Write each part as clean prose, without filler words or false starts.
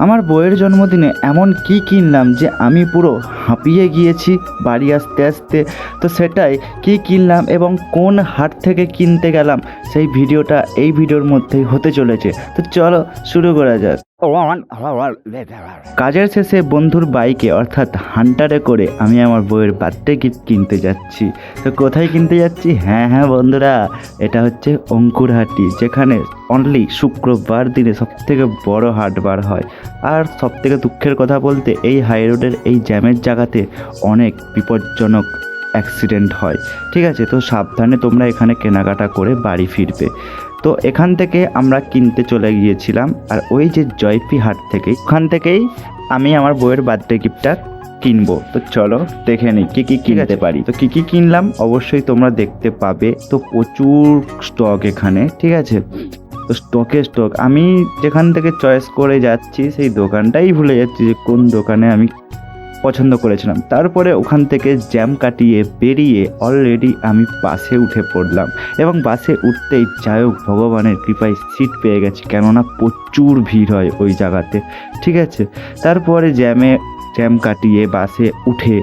আমার বউয়ের জন্মদিনে এমন কি কিনলাম যে আমি পুরো হাঁপিয়ে গিয়েছি বাড়ি আসতে আসতে। তো সেটাই কি কিনলাম এবং কোন হাট থেকে কিনতে গেলাম সেই ভিডিওটা এই ভিডিওর মধ্যেই হতে চলেছে। তো চলো শুরু করা যাক। কাজের শেষে বন্ধুর বাইকে অর্থাৎ হান্টারে করে আমি আমার বউয়ের বার্থডে গিফট কিনতে যাচ্ছি। তো কোথায় কিনতে যাচ্ছি? হ্যাঁ বন্ধুরা, এটা হচ্ছে অঙ্কুরহাটি, যেখানে অনলি শুক্রবার দিনে সবথেকে বড় হাট বার হয়। আর সবথেকে দুঃখের কথা বলতে এই হাই রোডের এই জ্যামের জায়গাতে অনেক বিপজ্জনক অ্যাক্সিডেন্ট হয়। ঠিক আছে, তো সাবধানে তোমরা এখানে কেনাকাটা করে বাড়ি ফিরবে। তো এখান থেকে আমরা কিনতে চলে গিয়েছিলাম, আর ওই যে জয়পি হাট থেকে, ওখান থেকেই আমি আমার বউয়ের বার্থডে গিফটটা কিনবো। তো চলো দেখে নিই কী কী কিনতে পারি। তো কী কী কিনলাম অবশ্যই তোমরা দেখতে পাবে। তো প্রচুর স্টক এখানে, ঠিক আছে। তো স্টক আমি যেখান থেকে চয়েস করে যাচ্ছি সেই দোকানটাই ভুলে যাচ্ছি যে কোন দোকানে আমি পছন্দ করেছিলাম। তারপরে ওখান থেকে জ্যাম কাটিয়ে বেরিয়ে অলরেডি আমি বাসে উঠে পড়লাম, এবং বাসে উঠতেই যাই হোক ভগবানের কৃপায় সিট পেয়ে গেছি, কেননা প্রচুর ভিড় হয় ওই জায়গাতে। ঠিক আছে, তারপরে জ্যাম কাটিয়ে বাসে উঠে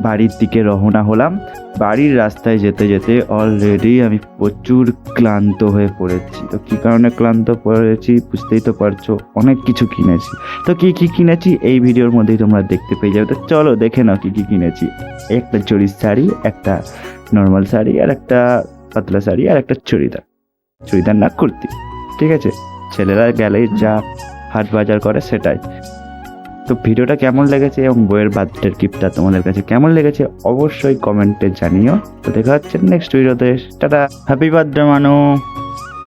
বাড়ির দিকে রওনা হলাম। বাড়ির রাস্তায় যেতে যেতে অলরেডি আমি প্রচুর ক্লান্ত হয়ে পড়েছি। তো কী কারণে ক্লান্ত পড়েছি বুঝতেই তো পারছো, অনেক কিছু কিনেছি। তো কী কী কিনেছি এই ভিডিওর মধ্যেই তোমরা দেখতে পেয়ে যাবে। তো চলো দেখে নাও কী কী কিনেছি। একটা চড়ির শাড়ি, একটা নর্মাল শাড়ি, আর একটা পাতলা শাড়ি, আর একটা চুড়িদার না কুর্তি। ঠিক আছে, ছেলেরা গেলে যা হাট বাজার করে সেটাই। তো ভিডিওটা কেমন লেগেছে এবং বইয়ের বার্থডের গিফটটা তোমাদের কাছে কেমন লেগেছে অবশ্যই কমেন্টে জানিও। তো দেখা হচ্ছে নেক্সট ভিডিওতে। টাটা, হ্যাপি বার্থডে মানু।